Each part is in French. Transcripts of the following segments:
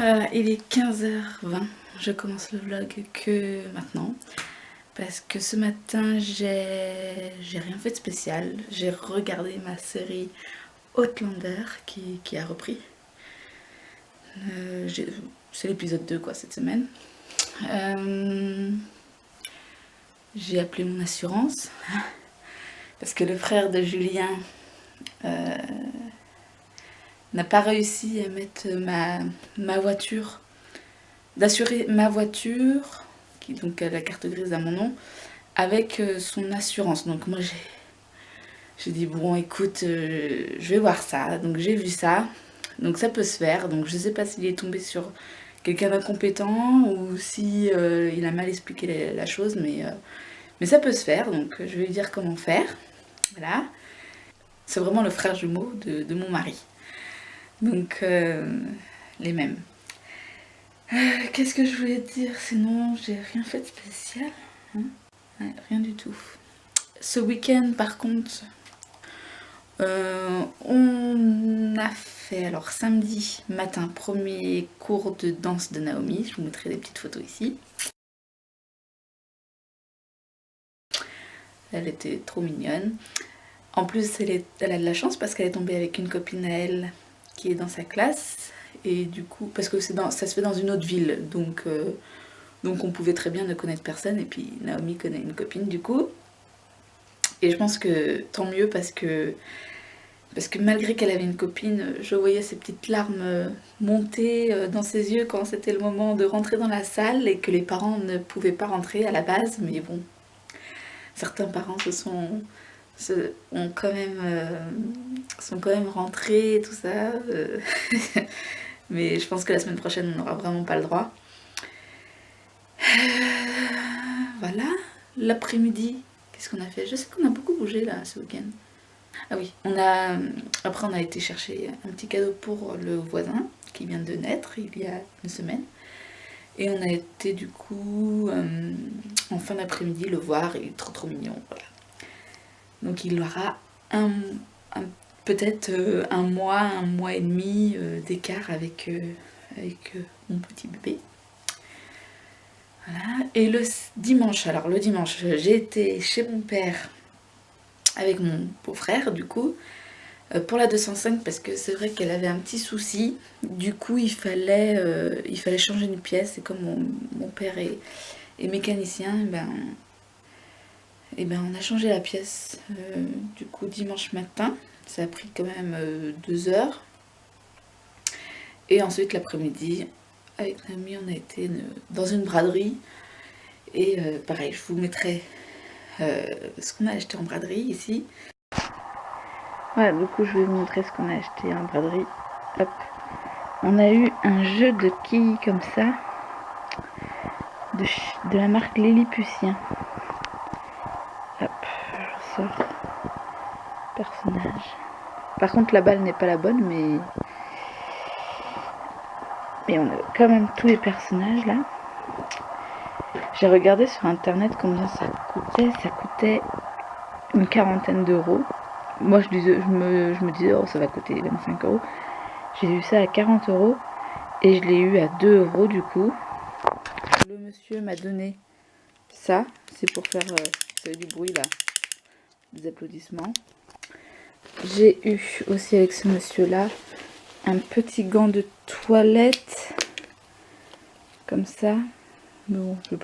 Il est 15h20, je commence le vlog que maintenant parce que ce matin j'ai rien fait de spécial. J'ai regardé ma série Outlander qui a repris. C'est l'épisode 2 quoi cette semaine. J'ai appelé mon assurance parce que le frère de Julien n'a pas réussi à mettre ma voiture, d'assurer ma voiture, qui donc a la carte grise à mon nom, avec son assurance. Donc moi j'ai dit bon écoute, je vais voir ça. Donc j'ai vu ça, donc ça peut se faire. Donc je sais pas s'il est tombé sur quelqu'un d'incompétent ou si il a mal expliqué la chose, mais ça peut se faire. Donc je vais lui dire comment faire. Voilà. C'est vraiment le frère jumeau de mon mari. Donc les mêmes. Qu'est-ce que je voulais dire? Sinon j'ai rien fait de spécial, hein, ouais, rien du tout. Ce week-end par contre on a fait, alors samedi matin, premier cours de danse de Naomi. Je vous mettrai des petites photos ici. Elle était trop mignonne. En plus elle a de la chance parce qu'elle est tombée avec une copine à elle qui est dans sa classe. Et du coup, parce que ça se fait dans une autre ville, donc on pouvait très bien ne connaître personne. Et puis Naomi connaît une copine du coup. Et je pense que tant mieux parce que malgré qu'elle avait une copine, je voyais ces petites larmes monter dans ses yeux quand c'était le moment de rentrer dans la salle et que les parents ne pouvaient pas rentrer à la base. Mais bon, certains parents sont quand même rentrés et tout ça. Mais je pense que la semaine prochaine, on n'aura vraiment pas le droit. Voilà. L'après-midi, qu'est-ce qu'on a fait? Je sais qu'on a beaucoup bougé là ce week-end. Ah oui, après on a été chercher un petit cadeau pour le voisin qui vient de naître il y a une semaine. Et on a été du coup en fin d'après-midi le voir, il est trop mignon, voilà. Donc il aura peut-être un mois et demi d'écart avec mon petit bébé. Voilà. Et le dimanche, j'ai été chez mon père avec mon beau-frère du coup pour la 205 parce que c'est vrai qu'elle avait un petit souci. Du coup il fallait changer une pièce et comme mon père est mécanicien, et ben on a changé la pièce du coup dimanche matin. Ça a pris quand même 2 heures. Et ensuite l'après-midi avec Naomi on a été dans une braderie et pareil je vous mettrai ce qu'on a acheté en braderie ici. Voilà, du coup je vais vous montrer ce qu'on a acheté en braderie. Hop. On a eu un jeu de quilles comme ça de la marque Lilliputien. Hop, je sors personnage. Par contre la balle n'est pas la bonne, mais on a quand même tous les personnages là. J'ai regardé sur internet combien ça coûtait une quarantaine d'euros. Moi je me disais oh ça va coûter 25 euros. J'ai vu ça à 40 euros et je l'ai eu à 2 euros du coup. Le monsieur m'a donné ça, c'est pour faire du bruit là, des applaudissements. J'ai eu aussi avec ce monsieur là un petit gant de toilette comme ça. Bon, je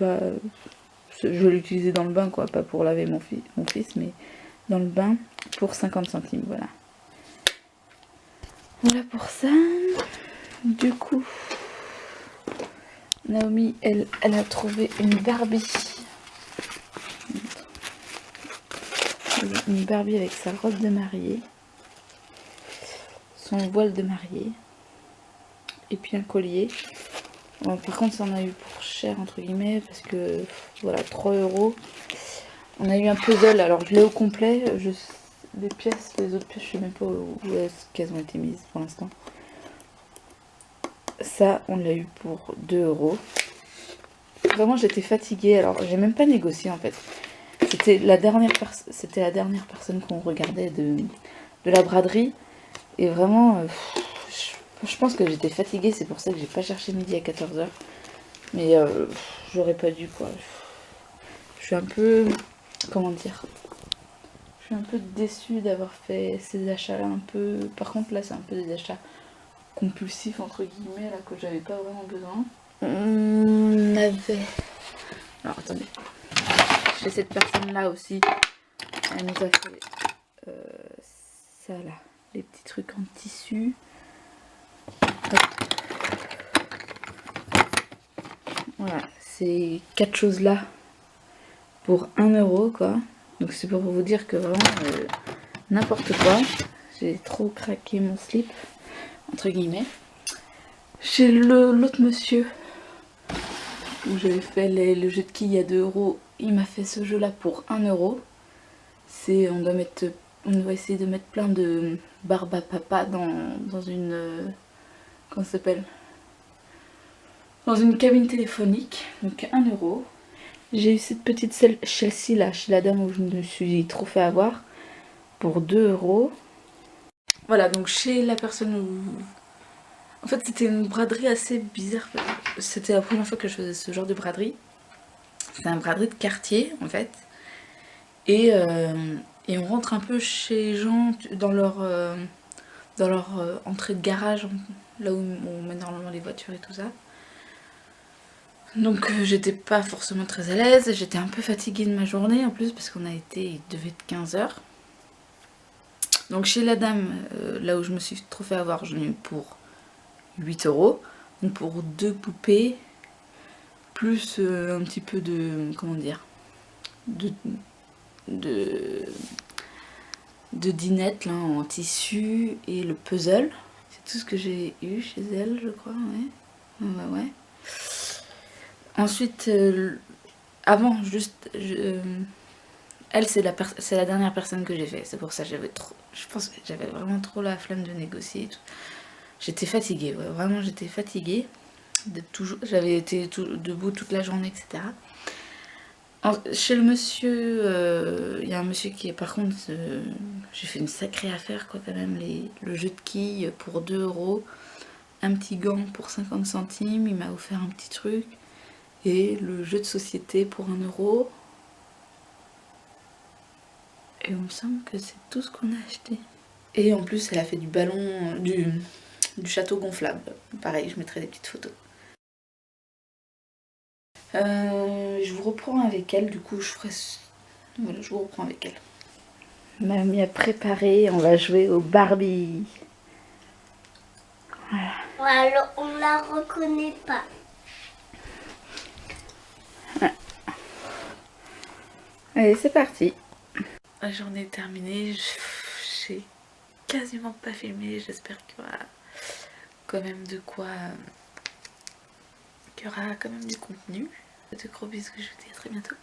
vais l'utiliser dans le bain quoi, pas pour laver mon fils, mais dans le bain pour 50 centimes, voilà. Voilà pour ça. Du coup, Naomi, elle a trouvé une Barbie. Une Barbie avec sa robe de mariée, son voile de mariée, et puis un collier. Bon, par contre, ça en a eu pour cher, entre guillemets, parce que, voilà, 3 euros. On a eu un puzzle, alors je l'ai au complet. Les autres pièces, je sais même pas où est-ce qu'elles ont été mises pour l'instant. Ça, on l'a eu pour 2 euros. Vraiment, j'étais fatiguée, alors j'ai même pas négocié en fait. C'était la dernière personne qu'on regardait de la braderie. Et vraiment, je Je pense que j'étais fatiguée, c'est pour ça que j'ai pas cherché midi à 14 h. Mais j'aurais pas dû quoi. Je suis un peu... Comment dire? Je suis un peu déçue d'avoir fait ces achats là un peu... Par contre là c'est un peu des achats compulsifs entre guillemets là que j'avais pas vraiment besoin. On avait... Alors attendez. Chez cette personne là aussi, elle nous a fait ça là. Les petits trucs en tissu. Hop. Voilà, ces 4 choses là pour 1 € quoi. Donc c'est pour vous dire que vraiment n'importe quoi. J'ai trop craqué mon slip entre guillemets. Chez l'autre monsieur où j'avais fait le jeu de quilles à 2 €, il m'a fait ce jeu là pour 1 €. C'est on doit essayer de mettre plein de barbe à papa dans une comment ça s'appelle, dans une cabine téléphonique, donc 1 €. J'ai eu cette petite Chelsea là chez la dame où je me suis trop fait avoir pour 2 €. Voilà, donc chez la personne où... En fait c'était une braderie assez bizarre, c'était la première fois que je faisais ce genre de braderie. C'est un braderie de quartier en fait. Et on rentre un peu chez les gens dans leur entrée de garage, là où on met normalement les voitures et tout ça. Donc j'étais pas forcément très à l'aise, j'étais un peu fatiguée de ma journée en plus parce qu'on a été, il devait être 15 h. Donc chez la dame, là où je me suis trop fait avoir, j'en ai eu pour 8 €. Donc pour 2 poupées, plus un petit peu de, comment dire, de dinette là, en tissu et le puzzle. C'est tout ce que j'ai eu chez elle, je crois, ouais. Ouais. Ensuite, avant, juste... elle, c'est la dernière personne que j'ai fait. C'est pour ça que je pense que j'avais vraiment trop la flemme de négocier et tout. J'étais fatiguée, ouais, vraiment j'étais fatiguée. J'avais été debout toute la journée, etc. Chez le monsieur, il y a un monsieur qui est, par contre, j'ai fait une sacrée affaire quoi quand même, le jeu de quilles pour 2 €, un petit gant pour 50 centimes, il m'a offert un petit truc, et le jeu de société pour 1 €. Et il me semble que c'est tout ce qu'on a acheté. Et en plus elle a fait du ballon, du château gonflable, pareil je mettrai des petites photos. Je vous reprends avec elle, du coup je ferai... Voilà, je vous reprends avec elle. Mamie a préparé, on va jouer au Barbie. Voilà. Alors on la reconnaît pas. Ouais. Allez, c'est parti. La journée est terminée, j'ai quasiment pas filmé, j'espère qu'il y aura quand même de quoi... qu'il y aura quand même du contenu. De gros bisous, je vous dis à très bientôt.